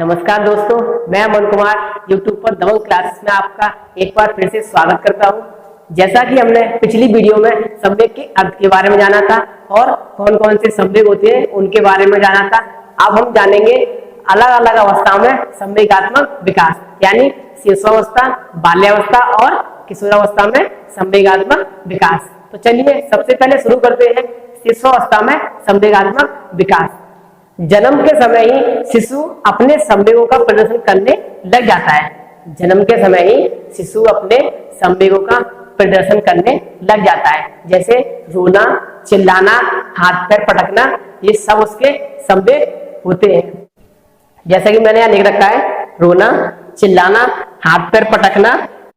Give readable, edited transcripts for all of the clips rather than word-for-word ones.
नमस्कार दोस्तों, मैं अमन कुमार YouTube पर दबंग क्लासेस में आपका एक बार फिर से स्वागत करता हूं। जैसा कि हमने पिछली वीडियो में संवेग के अर्थ के बारे में जाना था और कौन कौन से संवेग होते हैं उनके बारे में जाना था। अब हम जानेंगे अलग अलग अवस्थाओं में संवेगात्मक विकास, यानी शिशुअवस्था, बाल्यावस्था और किशोरावस्था में संवेगात्मक विकास। तो चलिए सबसे पहले शुरू करते हैं शिशुअवस्था में संवेगात्मक विकास। जन्म के समय ही शिशु अपने संवेगों का प्रदर्शन करने लग जाता है। जन्म के समय ही शिशु अपने संवेगों का प्रदर्शन करने लग जाता है, जैसे रोना, चिल्लाना, हाथ पैर पटकना, ये सब उसके संवेग होते हैं। जैसा कि मैंने यहाँ लिख रखा है, रोना, चिल्लाना, हाथ पैर पटकना,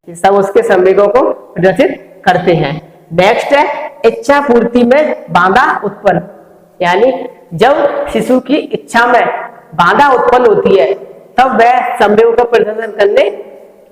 ये सब उसके संवेगों को प्रदर्शित करते हैं। नेक्स्ट है इच्छा पूर्ति में बाधा उत्पन्न, यानी जब शिशु की इच्छा में बाधा उत्पन्न होती है तब वह संवेगों का प्रदर्शन करने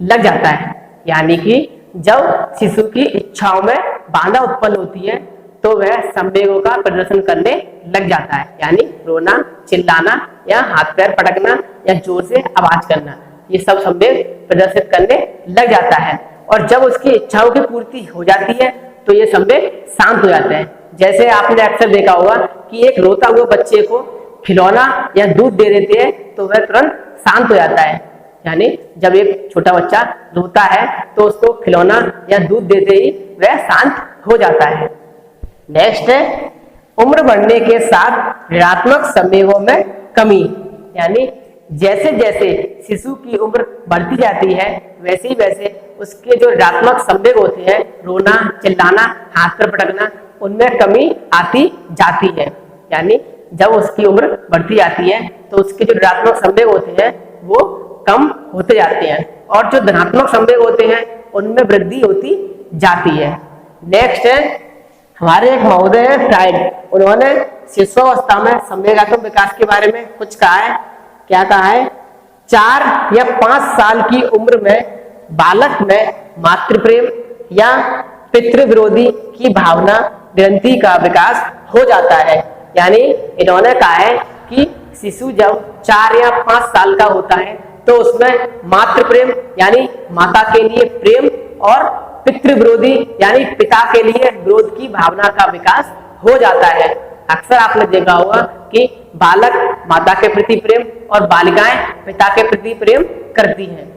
लग जाता है। यानी कि जब शिशु की इच्छाओं में बाधा उत्पन्न होती है तो वह संवेगों का प्रदर्शन करने लग जाता है, यानी रोना, चिल्लाना या हाथ पैर पटकना या जोर से आवाज करना, ये सब संवेग प्रदर्शित करने लग जाता है। और जब उसकी इच्छाओं की पूर्ति हो जाती है तो ये संवेग शांत हो जाते हैं। जैसे आपने अक्सर देखा होगा कि एक रोता हुआ बच्चे को खिलौना या दूध दे देते हैं तो वह तुरंत शांत हो जाता है। यानी जब एक छोटा बच्चा रोता है तो उसको खिलौना या दूध देते ही वह शांत हो जाता है। नेक्स्ट है उम्र बढ़ने के साथ ऋणात्मक संवेगों में कमी, यानी जैसे जैसे शिशु की उम्र बढ़ती जाती है वैसे वैसे उसके जो ऋणात्मक संवेग होते हैं, रोना, चिल्लाना, हाथ पैर पटकना, उनमें कमी आती जाती है। यानी जब उसकी उम्र बढ़ती जाती है तो उसके जो ऋणात्मक संवेग होते हैं वो कम होते जाते हैं और जो धनात्मक संवेग होते हैं उनमें वृद्धि होती जाती है। नेक्स्ट है हमारे एक महोदय है फ्राइड, उन्होंने शिशुअवस्था में संवेगात्मक विकास के बारे में कुछ कहा है। क्या कहा है? 4 या 5 साल की उम्र में बालक में मातृप्रेम या पितृ विरोधी की भावना ग्रंथि का विकास हो जाता है। यानी इन्होंने कहा है कि शिशु जब 4 या 5 साल का होता है तो उसमें मातृ प्रेम यानी माता के लिए प्रेम और पितृ विरोधी यानी पिता के लिए विरोध की भावना का विकास हो जाता है। अक्सर आपने देखा होगा कि बालक माता के प्रति प्रेम और बालिकाएं पिता के प्रति प्रेम करती हैं।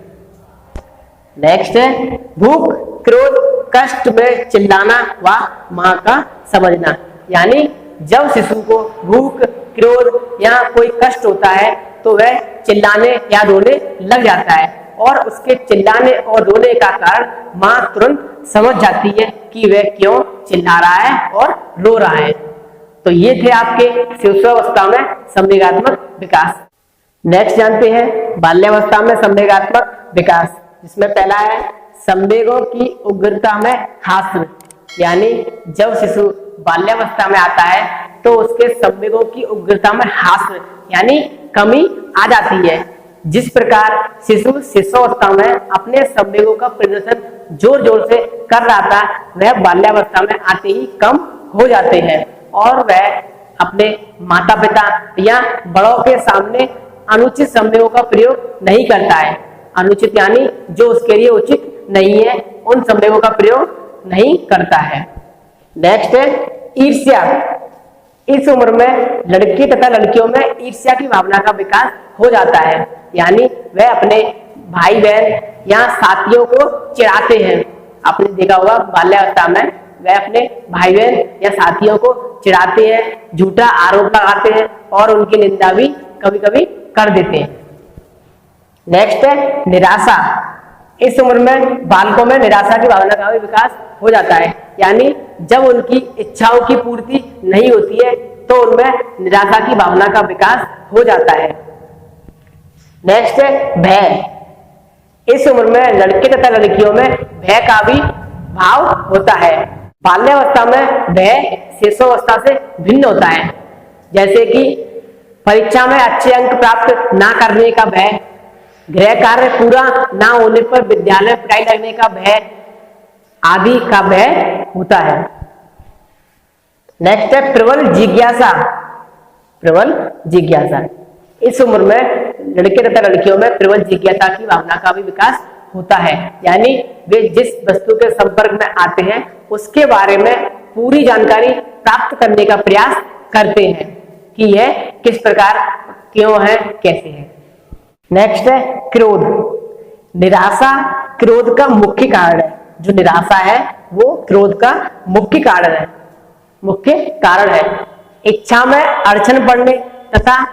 नेक्स्ट है भूख, क्रोध, कष्ट में चिल्लाना व मां का समझना, यानी जब शिशु को भूख, क्रोध या कोई कष्ट होता है तो वह चिल्लाने या रोने लग जाता है और उसके चिल्लाने और रोने का कारण मां तुरंत समझ जाती है कि वह क्यों चिल्ला रहा है और रो रहा है। तो ये थे आपके शिशुअवस्था में संवेगात्मक विकास। नेक्स्ट जानते हैं बाल्यावस्था में संवेगात्मक विकास, जिसमें पहला है संवेगों की उग्रता में ह्रास, यानी जब शिशु बाल्यावस्था में आता है तो उसके संवेगों की उग्रता में ह्रास यानी कमी आ जाती है। जिस प्रकार शिशु शिशुअवस्था में अपने संवेगों का प्रदर्शन जोर जोर से कर रहा था वह बाल्यावस्था में आते ही कम हो जाते हैं और वह अपने माता पिता या बड़ों के सामने अनुचित संवेगों का प्रयोग नहीं करता है। अनुचित यानी जो उसके लिए उचित नहीं है, उन संवेगों का प्रयोग नहीं करता है। नेक्स्ट है ईर्ष्या। इस उम्र में लड़के तथा लड़कियों में ईर्ष्या की भावना का विकास हो जाता है, यानी वह अपने भाई बहन या साथियों को चिढ़ाते हैं। आपने देखा होगा बाल्यावस्था में वह अपने भाई बहन या साथियों को चिढ़ाते हैं, झूठा आरोप लगाते हैं और उनकी निंदा भी कभी कभी कर देते हैं। नेक्स्ट है निराशा। इस उम्र में बालकों में निराशा की भावना का भी विकास हो जाता है, यानी जब उनकी इच्छाओं की पूर्ति नहीं होती है तो उनमें निराशा की भावना का विकास हो जाता है। नेक्स्ट है भय। इस उम्र में लड़के तथा लड़कियों में भय का भी भाव होता है। बाल्यावस्था में भय शिशुअवस्था से भिन्न होता है, जैसे कि परीक्षा में अच्छे अंक प्राप्त ना करने का भय, गृह कार्य पूरा ना होने पर विद्यालय पिटाई लगने का भय आदि का भय होता है। नेक्स्ट है प्रबल जिज्ञासा। प्रबल जिज्ञासा। इस उम्र में लड़के तथा लड़कियों में प्रबल जिज्ञासा की भावना का भी विकास होता है। यानी वे जिस वस्तु के संपर्क में आते हैं उसके बारे में पूरी जानकारी प्राप्त करने का प्रयास करते हैं कि यह किस प्रकार, क्यों है, कैसे है। नेक्स्ट है क्रोध। निराशा क्रोध का मुख्य कारण है। जो निराशा है वो क्रोध का मुख्य कारण है। इच्छा में अड़चन पड़ने तथा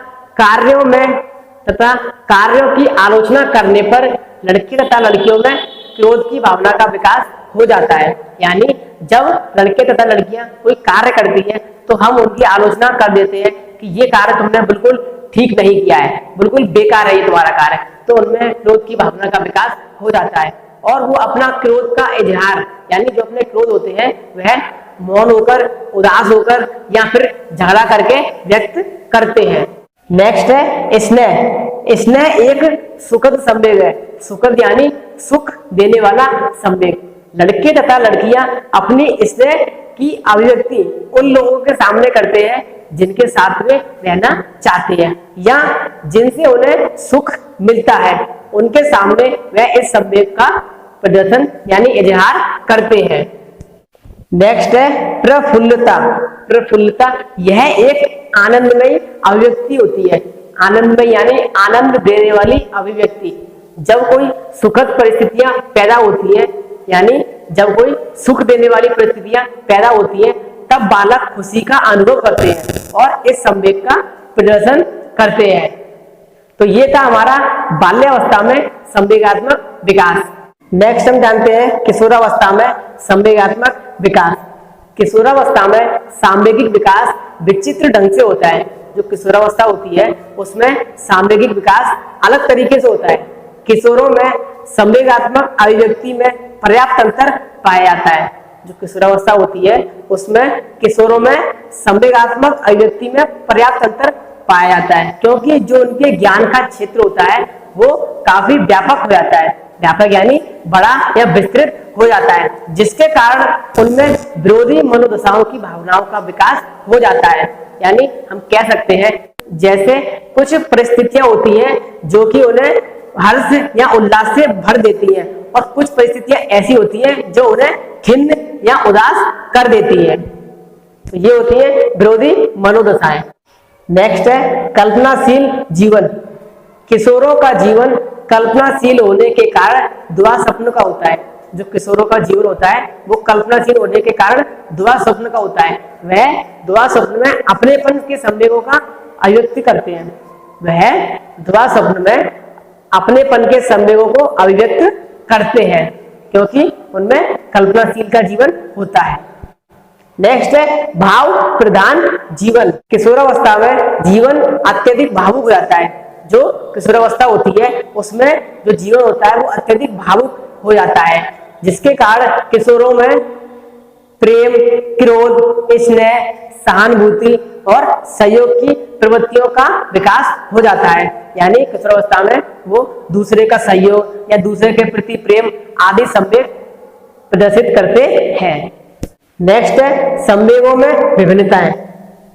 कार्यों की आलोचना करने पर लड़के तथा लड़कियों में क्रोध की भावना का विकास हो जाता है। यानी जब लड़के तथा लड़कियां कोई कार्य करती हैं तो हम उनकी आलोचना कर देते हैं कि ये कार्य तुमने बिल्कुल ठीक नहीं किया है, बिल्कुल बेकार है ये तुम्हारा कार्य, तो उनमें क्रोध की भावना का विकास हो जाता है और वो अपना क्रोध का इजहार, यानी जो अपने क्रोध होते हैं वह मौन होकर, उदास होकर या फिर झगड़ा करके व्यक्त करते हैं। नेक्स्ट है स्नेह। स्नेह एक सुखद संवेग है। सुखद यानी सुख देने वाला संवेग। लड़के तथा लड़कियां अपनी स्नेह की अभिव्यक्ति उन लोगों के सामने करते हैं जिनके साथ वे रहना चाहते हैं या जिनसे उन्हें सुख मिलता है, उनके सामने वह इस संवेग का प्रदर्शन यानी इजहार करते हैं। नेक्स्ट है प्रफुल्लता। प्रफुल्लता यह एक आनंदमयी अभिव्यक्ति होती है। आनंदमयी यानी आनंद देने वाली अभिव्यक्ति। जब कोई सुखद परिस्थितियां पैदा होती है, यानी जब कोई सुख देने वाली परिस्थितियां पैदा होती है, तब बालक खुशी का अनुभव करते हैं और इस संवेग का प्रदर्शन करते हैं। तो ये था हमारा बाल्यावस्था में संवेगात्मक विकास। नेक्स्ट हम जानते हैं किशोरावस्था में संवेगात्मक विकास। किशोरावस्था में सांवेगिक विकास विचित्र ढंग से होता है। जो किशोरावस्था होती है उसमें सांवेगिक विकास अलग तरीके से होता है। किशोरों में संवेगात्मक अभिव्यक्ति में पर्याप्त अंतर पाया जाता है। जो किशोरावस्था होती है उसमें किशोरों में संवेगात्मक अभिव्यक्ति में पर्याप्त अंतर पाया जाता है, क्योंकि जो उनके ज्ञान का क्षेत्र होता है वो काफी व्यापक हो जाता है। व्यापक यानी बड़ा या विस्तृत हो जाता है, जिसके कारण उनमें विरोधी मनोदशाओं की भावनाओं का विकास हो जाता है। यानी हम कह सकते हैं जैसे कुछ परिस्थितियां होती हैं जो कि उन्हें हर्ष या उल्लास से भर देती हैं और कुछ परिस्थितियां ऐसी होती हैं जो उन्हें खिन्न या उदास कर देती है। तो ये होती है विरोधी मनोदशाएं। नेक्स्ट है कल्पनाशील जीवन। किशोरों का जीवन कल्पनाशील होने के कारण दुआ स्वप्न का होता है। जो किशोरों का जीवन होता है वो कल्पनाशील होने के कारण दुआ स्वप्न का होता है। वह दुआ स्वप्न में अपनेपन के संवेगों का अभिव्यक्ति करते हैं। वह दुआ स्वप्न में अपनेपन के संवेगों को अभिव्यक्त करते हैं क्योंकि उनमें कल्पनाशील का जीवन होता है। नेक्स्ट है भाव प्रधान जीवन। किशोरावस्था में जीवन अत्यधिक भावुक हो जाता है। जो किशोरावस्था होती है उसमें जो जीवन होता है वो अत्यधिक भावुक हो जाता है, जिसके कारण किशोरों में प्रेम, क्रोध, स्नेह, सहानुभूति और सहयोग की प्रवृत्तियों का विकास हो जाता है। यानी किशोरावस्था में वो दूसरे का सहयोग या दूसरे के प्रति प्रेम आदि संवेग प्रदर्शित करते हैं। नेक्स्ट है संवेगों में विभिन्नताएं।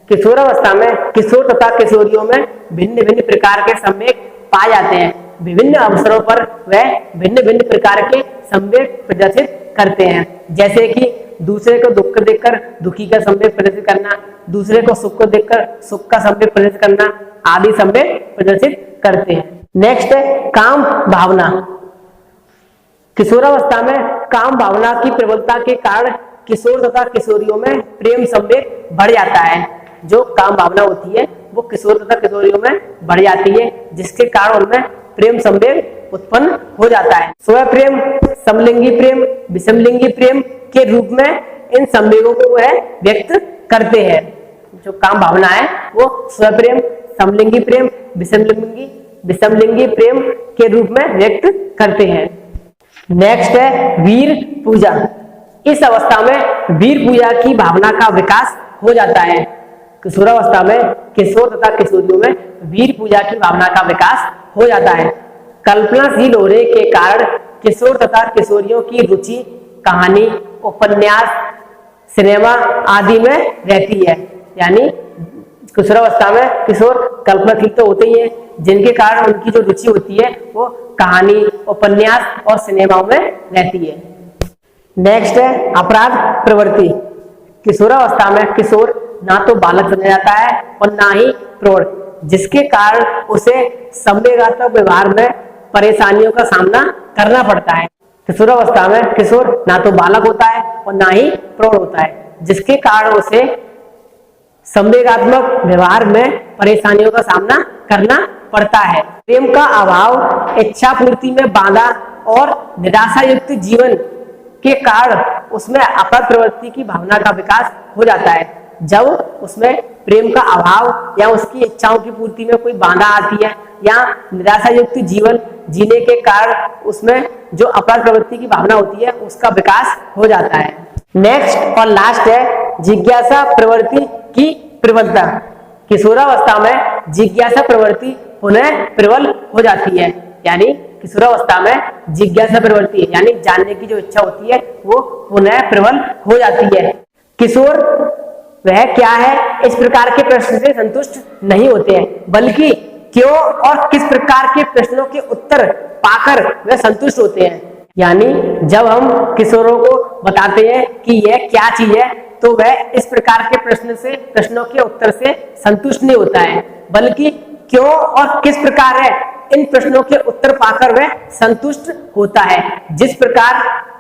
किशोरावस्था में किशोर तथा किशोरियों में भिन्न भिन्न प्रकार के संवेग पाए जाते हैं। विभिन्न अवसरों पर वह भिन्न भिन्न प्रकार के संवेग प्रदर्शित करते हैं, जैसे कि दूसरे को दुख देखकर दुखी का संवेग प्रदर्शित करना, दूसरे को सुख को देखकर सुख का संवेग प्रदर्शित करना आदि संवेग प्रदर्शित करते हैं। नेक्स्ट है काम भावना। किशोरावस्था में काम भावना की प्रबलता के कारण किशोर तथा किशोरियों में प्रेम संवेग बढ़ जाता है। जो काम भावना होती है वो किशोर तथा किशोरियों में बढ़ जाती है, जिसके कारण उनमें प्रेम संवेग उत्पन्न हो जाता है। स्व प्रेम, समलिंगी प्रेम, विषमलिंगी प्रेम के रूप में इन संवेगों को वह व्यक्त करते हैं। जो काम भावना है वो स्व प्रेम, समलिंगी प्रेम, विषमलिंगी प्रेम के रूप में व्यक्त करते हैं। नेक्स्ट है वीर पूजा। इस अवस्था में वीर पूजा की भावना का विकास हो जाता है। किशोरावस्था में किशोर तथा किशोरियों में वीर पूजा की भावना का विकास हो जाता है। कल्पनाशील होने के कारण किशोर तथा किशोरियों की रुचि कहानी, उपन्यास, सिनेमा आदि में रहती है। यानी किशोरावस्था में किशोर कल्पनाशील तो होते ही है, जिनके कारण उनकी जो रुचि होती है वो कहानी, उपन्यास और सिनेमाओं में रहती है। नेक्स्ट है अपराध प्रवृत्ति। किशोरावस्था में किशोर ना तो बालक समझा जाता है और ना ही प्रौढ़, जिसके कारण उसे संवेगात्मक व्यवहार में परेशानियों का सामना करना पड़ता है। किशोरावस्था में किशोर ना तो बालक होता है और ना ही प्रौढ़ होता है, जिसके कारण उसे संवेगात्मक व्यवहार में परेशानियों का सामना करना पड़ता है। प्रेम का अभाव, इच्छा पूर्ति में बाधा और निराशा युक्त जीवन के कारण उसमें अपराध प्रवृत्ति की भावना का विकास हो जाता है। जब उसमें प्रेम का अभाव या उसकी इच्छाओं की पूर्ति में कोई बाधा आती है या निराशा युक्त जीवन जीने के कारण उसमें जो अपराध प्रवृत्ति की भावना होती है उसका विकास हो जाता है। नेक्स्ट और लास्ट है जिज्ञासा प्रवृत्ति की प्रबलता। किशोरावस्था में जिज्ञासा प्रवृत्ति पुनः प्रबल हो जाती है, यानी किशोरावस्था में जिज्ञासा प्रवृत्ति यानी जानने की जो इच्छा होती है वो पुनः प्रबल हो जाती है। किशोर वह क्या है इस प्रकार के प्रश्न से संतुष्ट नहीं होते हैं, बल्कि क्यों और किस प्रकार के प्रश्नों के उत्तर पाकर वह संतुष्ट होते हैं। यानी जब हम किशोरों को बताते हैं कि यह क्या चीज है तो वह इस प्रकार के प्रश्नों के उत्तर से संतुष्ट नहीं होता है, बल्कि क्यों और किस प्रकार है इन प्रश्नों के उत्तर पाकर वह संतुष्ट होता है,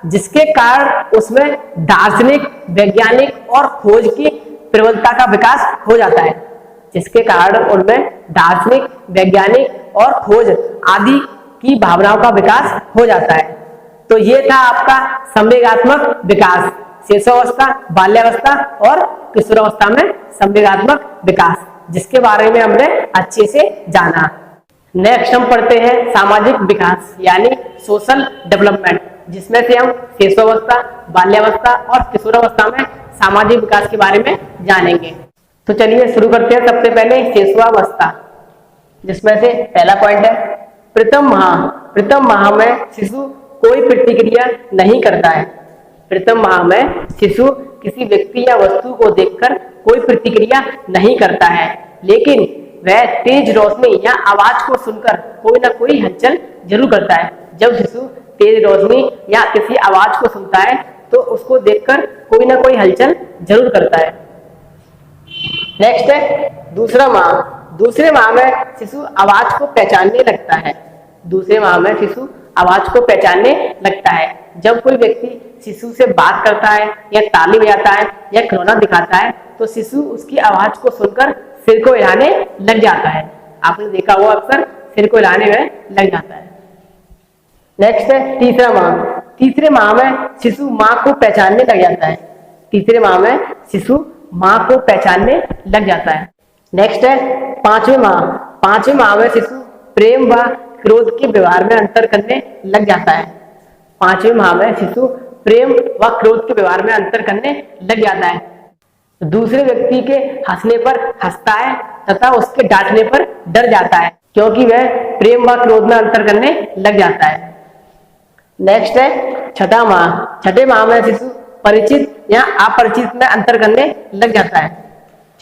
जिसके कारण उसमें दार्शनिक, वैज्ञानिक और खोज की प्रबलता का विकास हो जाता है, जिसके कारण उनमें दार्शनिक, वैज्ञानिक और खोज आदि की भावनाओं का विकास हो जाता है। तो ये था आपका संवेगात्मक विकास, शिशुअवस्था, बाल्यावस्था और किशोरावस्था में संवेगात्मक विकास, जिसके बारे में हमने अच्छे से जाना। नेक्स्ट हम पढ़ते हैं सामाजिक विकास यानी सोशल डेवलपमेंट, जिसमें से हम शिशुअवस्था, बाल्यावस्था और किशोरावस्था में सामाजिक विकास के बारे में जानेंगे। तो चलिए शुरू करते हैं। सबसे पहले शिशुअवस्था, जिसमें से पहला पॉइंट है प्रथम माह। प्रथम माह में शिशु कोई प्रतिक्रिया नहीं करता है। प्रथम माह में शिशु किसी व्यक्ति या वस्तु को देखकर कोई प्रतिक्रिया नहीं करता है, लेकिन वह तेज रोशनी या आवाज को सुनकर कोई ना कोई हलचल जरूर करता है। जब शिशु तेज रोशनी या किसी आवाज को सुनता है तो उसको देखकर कोई ना कोई हलचल जरूर करता है। नेक्स्ट है दूसरा माह। दूसरे माह में शिशु आवाज को पहचानने लगता है। दूसरे माह में शिशु आवाज को पहचानने लगता है। जब कोई व्यक्ति शिशु से बात करता है या ताली बजाता है या खिलौना दिखाता है तो शिशु उसकी आवाज को सुनकर सिर को हिलाने लग जाता है। आपने देखा होगा अक्सर सिर को हिलाने में लग जाता है। नेक्स्ट है तीसरा माह। तीसरे माह में शिशु माँ को पहचानने लग जाता है। तीसरे माह में शिशु माँ को पहचानने लग जाता है। नेक्स्ट है पांचवें माह। पांचवें माह में शिशु प्रेम व क्रोध के व्यवहार में अंतर करने लग जाता है। पांचवें माह में शिशु प्रेम व क्रोध के व्यवहार में अंतर करने लग जाता है। दूसरे व्यक्ति के हंसने पर हंसता है तथा उसके डांटने पर डर जाता है, क्योंकि वह प्रेम व क्रोध में अंतर करने लग जाता है। नेक्स्ट है छठा माह। छठे माह में शिशु परिचित या अपरिचित में अंतर करने लग जाता है।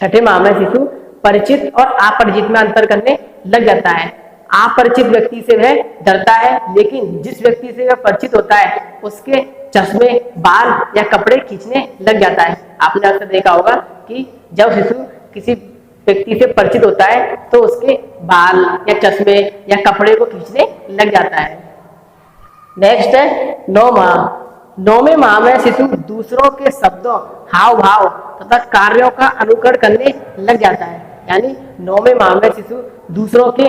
छठे माह में शिशु परिचित और अपरिचित में अंतर करने लग जाता है। अपरिचित व्यक्ति से वह डरता है, लेकिन जिस व्यक्ति से वह परिचित होता है उसके चश्मे, बाल या कपड़े खींचने लग जाता है। आपने अक्सर देखा होगा कि जब शिशु किसी व्यक्ति से परिचित होता है तो उसके बाल या चश्मे या कपड़े को खींचने लग जाता है। नेक्स्ट है 9 माह। 9वें माह में शिशु दूसरों के शब्दों, हाव भाव तथा कार्यों का अनुकरण करने लग जाता है। यानी 9वें माह में शिशु दूसरों के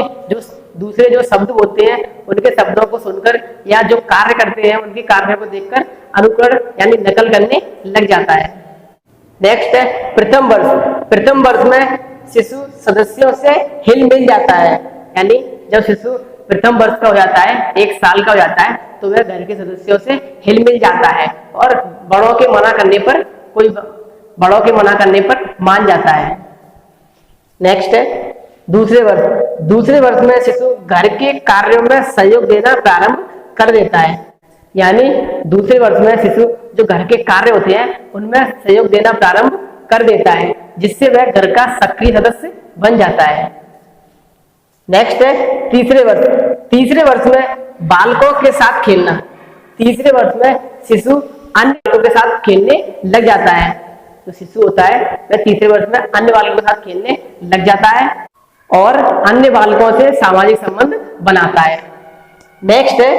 दूसरे जो शब्द बोलते हैं उनके शब्दों को सुनकर या जो कार्य करते हैं उनके कार्यों को देखकर अनुकरण यानी नकल करने लग जाता है। नेक्स्ट है प्रथम वर्ष। प्रथम वर्ष में शिशु सदस्यों से हिल मिल जाता है। यानी जब शिशु प्रथम वर्ष का हो जाता है, 1 साल का हो जाता है, तो वह घर के सदस्यों से हिल मिल जाता है और बड़ों के मना करने पर मान जाता है। नेक्स्ट है दूसरे वर्ष। दूसरे वर्ष में शिशु घर के कार्यों में सहयोग देना प्रारंभ कर देता है। यानी दूसरे वर्ष में शिशु जो घर के कार्य होते हैं उनमें सहयोग देना प्रारंभ कर देता है, जिससे वह घर का सक्रिय सदस्य बन जाता है। नेक्स्ट है तीसरे वर्ष। तीसरे वर्ष में बालकों के साथ खेलना। तीसरे वर्ष में शिशु अन्य बालकों के साथ खेलने लग जाता है। तो शिशु होता है वह तीसरे वर्ष में अन्य बालकों के साथ खेलने लग जाता है और अन्य बालकों से सामाजिक संबंध बनाता है। नेक्स्ट है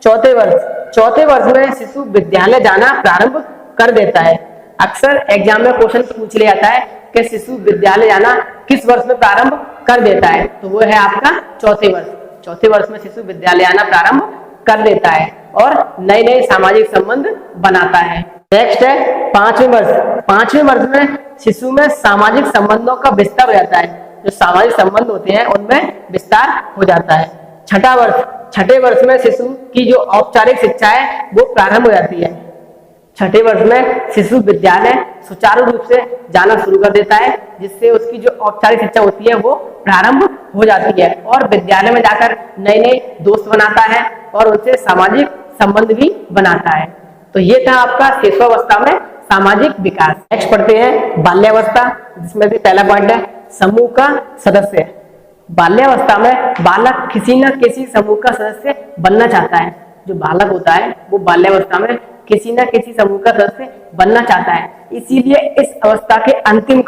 चौथे वर्ष। चौथे वर्ष में शिशु विद्यालय जाना प्रारंभ कर देता है। अक्सर एग्जाम में क्वेश्चन पूछ लिया जाता है कि शिशु विद्यालय जाना किस वर्ष में प्रारंभ कर देता है, तो वो है आपका चौथे वर्ष। चौथे वर्ष में शिशु विद्यालय आना प्रारंभ कर देता है और नए नए सामाजिक संबंध बनाता है। नेक्स्ट है पांचवें वर्ष। पांचवें वर्ष में शिशु में सामाजिक संबंधों का विस्तार हो जाता है। जो सामाजिक संबंध होते हैं उनमें विस्तार हो जाता है। छठा वर्ष। छठे वर्ष में शिशु की जो औपचारिक शिक्षा है वो प्रारंभ हो जाती है। छठे वर्ष में शिशु विद्यालय सुचारू रूप से जाना शुरू कर देता है, जिससे उसकी जो औपचारिक शिक्षा होती है वो प्रारंभ हो जाती है और विद्यालय में जाकर नए नए दोस्त बनाता है और उनसे सामाजिक संबंध भी बनाता है। तो ये था आपका शिशुअवस्था में सामाजिक विकास। नेक्स्ट पढ़ते हैं बाल्यावस्था, जिसमें से पहला पॉइंट है समूह का सदस्य। बाल्यावस्था में बालक किसी न किसी समूह का सदस्य बनना चाहता है। जो बालक होता है वो बाल्यावस्था में किसी न किसी समूह का सदस्य बनना चाहता है। इसीलिए इस अवस्था के अंतिम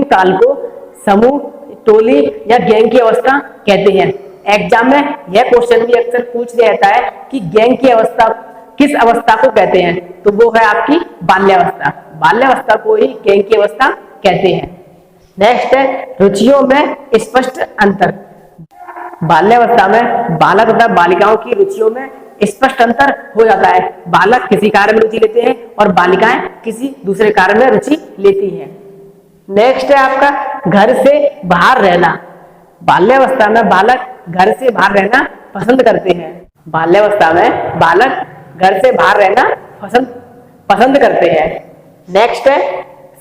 काल को समूह, टोली या गैंग की अवस्था कहते हैं। एग्जाम में यह क्वेश्चन भी अक्सर पूछ लिया जाता है कि गैंग की अवस्था किस अवस्था को कहते हैं, तो वो है आपकी बाल्यावस्था। बाल्यावस्था को ही गैंग की अवस्था कहते हैं। नेक्स्ट है रुचियों में स्पष्ट अंतर। बाल्यावस्था में बालक तथा बालिकाओं की रुचियों में स्पष्ट अंतर हो जाता है। बालक किसी कार्य में रुचि लेते हैं और बालिकाएं किसी दूसरे कार्य में रुचि लेती हैं। नेक्स्ट है आपका घर से बाहर रहना। बाल्यावस्था में बालक घर से बाहर रहना पसंद करते हैं। बाल्यावस्था में बालक घर से बाहर रहना पसंद करते हैं। नेक्स्ट है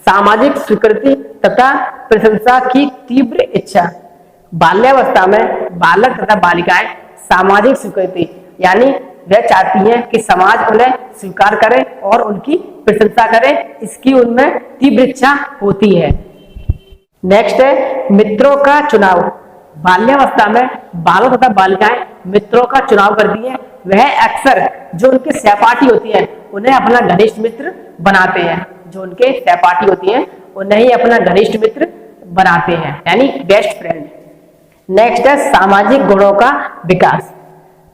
सामाजिक स्वीकृति तथा प्रशंसा की तीव्र इच्छा। बाल्यावस्था में बालक तथा बालिकाएं सामाजिक स्वीकृति यानी वह चाहती हैं कि समाज उन्हें स्वीकार करे और उनकी प्रशंसा करे, इसकी उनमें तीव्र इच्छा होती है। नेक्स्ट है मित्रों का चुनाव। बाल्यावस्था में बालक तथा बालिकाएं मित्रों का चुनाव करती हैं। वह अक्सर जो उनके सहपाठी होती हैं उन्हें अपना घनिष्ठ मित्र बनाते हैं। जो उनके सहपाठी होती हैं उन्हें ही अपना घनिष्ठ मित्र बनाते हैं, यानी बेस्ट फ्रेंड। नेक्स्ट है सामाजिक गुणों का विकास।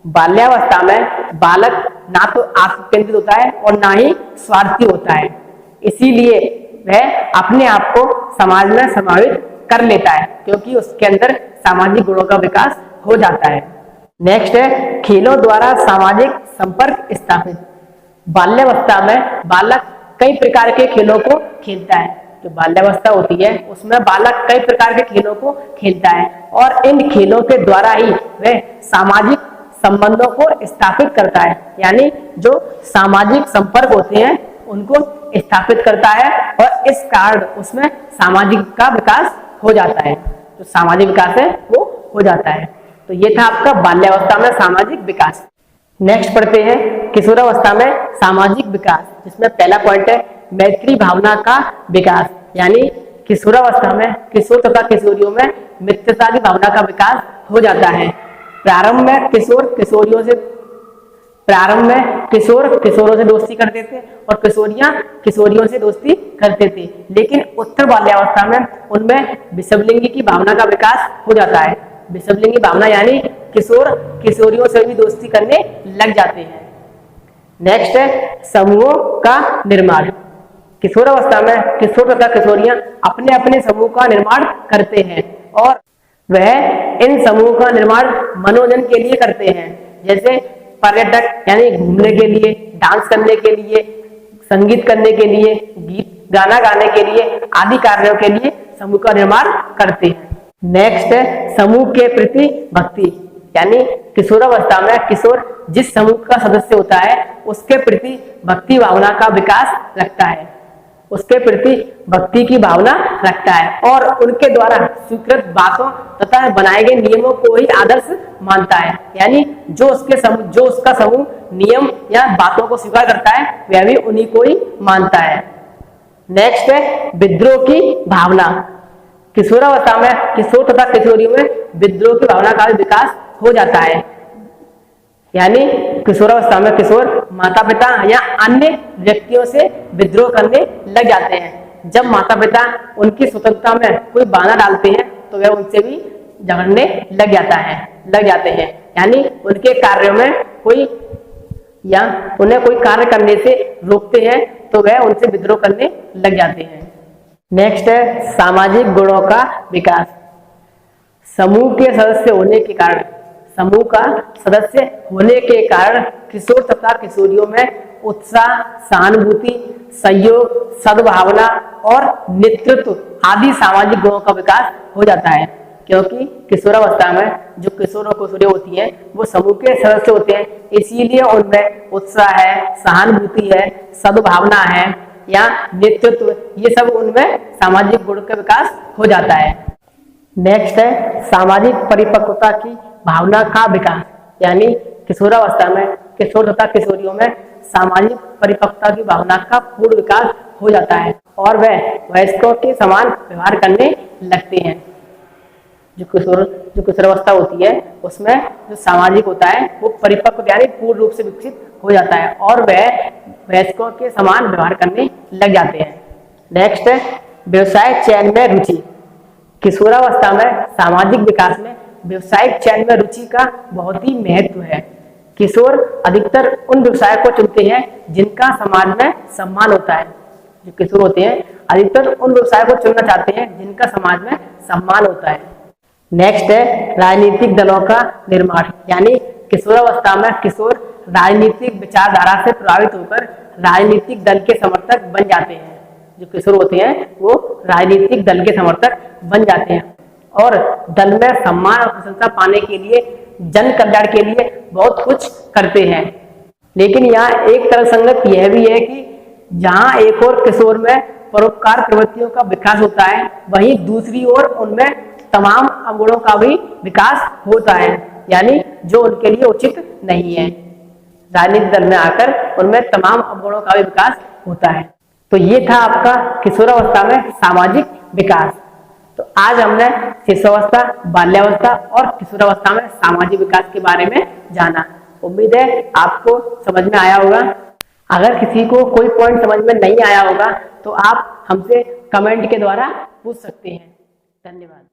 बाल्यावस्था में बालक ना तो आत्मकेंद्रित होता है और ना ही स्वार्थी होता है, इसीलिए वह अपने आप को समाज में समावित कर लेता है क्योंकि उसके अंदर सामाजिक गुणों का विकास हो जाता है। नेक्स्ट है खेलों द्वारा सामाजिक संपर्क स्थापित। बाल्यावस्था में बालक कई प्रकार के खेलों को खेलता है। जो बाल्यावस्था होती है उसमें बालक कई प्रकार के खेलों को खेलता है और इन खेलों के द्वारा ही वह सामाजिक संबंधों को स्थापित करता है, यानी जो सामाजिक संपर्क होते हैं उनको स्थापित करता है और इस कारण उसमें सामाजिक का विकास हो जाता है। जो सामाजिक विकास है वो हो जाता है। तो ये था आपका बाल्यावस्था में सामाजिक विकास। नेक्स्ट पढ़ते हैं किशोरावस्था में सामाजिक विकास, जिसमें पहला पॉइंट है मैत्री भावना का विकास। यानी किशोरावस्था में किशोर तथा किशोरियों में मित्रता की भावना का विकास हो जाता है। प्रारंभ में किशोर किशोरों से दोस्ती करते थे और किशोरियां किशोरियों से दोस्ती करते थे, लेकिन उत्तर बाल्यावस्था में उनमें विषमलिंगी की भावना का विकास हो जाता है। विषमलिंगी भावना यानी किशोर किशोरियों से भी दोस्ती करने लग जाते हैं। नेक्स्ट है समूहों का निर्माण। किशोरावस्था में किशोर तथा किशोरियां अपने अपने समूह का निर्माण करते हैं और वह इन समूह का निर्माण मनोरंजन के लिए करते हैं, जैसे पर्यटक यानी घूमने के लिए, डांस करने के लिए, संगीत करने के लिए, गीत गाना गाने के लिए आदि कार्यों के लिए समूह का निर्माण करते हैं। नेक्स्ट है समूह के प्रति भक्ति। यानी किशोरावस्था में किशोर जिस समूह का सदस्य होता है उसके प्रति भक्ति भावना का विकास रखता है, उसके प्रति भक्ति की भावना रखता है और उनके द्वारा स्वीकृत बातों तथा बनाए गए नियमों को ही आदर्श मानता है। यानी जो उसका समूह नियम या बातों को स्वीकार करता है वह भी उन्हीं को ही मानता है। नेक्स्ट है विद्रोह की भावना। किशोरावस्था में किशोर तथा किशोरियों में विद्रोह की भावना का भी विकास हो जाता है। यानी किशोरावस्था में किशोर माता पिता या अन्य व्यक्तियों से विद्रोह करने लग जाते हैं। जब माता पिता उनकी स्वतंत्रता में कोई बाधा डालते हैं तो वह उनसे भी झगड़ने लग जाते हैं। यानी उनके कार्यों में कोई या उन्हें कोई कार्य करने से रोकते हैं तो वह उनसे विद्रोह करने लग जाते हैं। नेक्स्ट है सामाजिक गुणों का विकास। समूह के सदस्य होने के कारण किशोर तथा किशोरियों में उत्साह, सहानुभूति, सहयोग, सद्भावना और नेतृत्व आदि सामाजिक गुणों का विकास हो जाता है। क्योंकि किशोरावस्था में जो किशोर और किशोरियां होती हैं वो समूह के सदस्य होते हैं, इसीलिए उनमें उत्साह है, सहानुभूति है, सद्भावना है या नेतृत्व, ये सब उनमें सामाजिक गुण का विकास हो जाता है। नेक्स्ट है सामाजिक परिपक्वता की भावना का विकास। यानी किशोरावस्था में किशोर तथा किशोरियों में सामाजिक परिपक्वता की भावना का पूर्ण विकास हो जाता है और वह वयस्कों के समान व्यवहार करने लगते हैं। जो किशोरावस्था होती है उसमें जो सामाजिक होता है वो परिपक्व यानी पूर्ण रूप से विकसित हो जाता है और वह वयस्कों के समान व्यवहार करने लग जाते हैं। नेक्स्ट है व्यवसाय चयन में रुचि। किशोरावस्था में सामाजिक विकास में व्यवसायिक चयन में रुचि का बहुत ही महत्व है। किशोर अधिकतर उन व्यवसाय को चुनते हैं जिनका समाज में सम्मान होता है। जो किशोर होते हैं अधिकतर उन व्यवसाय को चुनना चाहते हैं जिनका समाज में सम्मान होता है। नेक्स्ट है राजनीतिक दलों का निर्माण। यानी किशोरावस्था में किशोर राजनीतिक विचारधारा से प्रभावित होकर राजनीतिक दल के समर्थक बन जाते हैं। जो किशोर होते हैं वो राजनीतिक दल के समर्थक बन जाते हैं और दल में सम्मान और प्रशंसा पाने के लिए जन कल्याण के लिए बहुत कुछ करते हैं। लेकिन यहाँ एक तरह संगत यह भी है कि जहाँ एक और किशोर में परोपकार प्रवृत्तियों का विकास होता है, वहीं दूसरी ओर उनमें तमाम अवगुणों का भी विकास होता है, यानी जो उनके लिए उचित नहीं है। राजनीतिक दल में आकर उनमें तमाम अवगुणों का भी विकास होता है। तो ये था आपका किशोरावस्था में सामाजिक विकास। तो आज हमने शिशुअवस्था, बाल्यावस्था और किशोरावस्था में सामाजिक विकास के बारे में जाना। उम्मीद है आपको समझ में आया होगा। अगर किसी को कोई पॉइंट समझ में नहीं आया होगा तो आप हमसे कमेंट के द्वारा पूछ सकते हैं। धन्यवाद।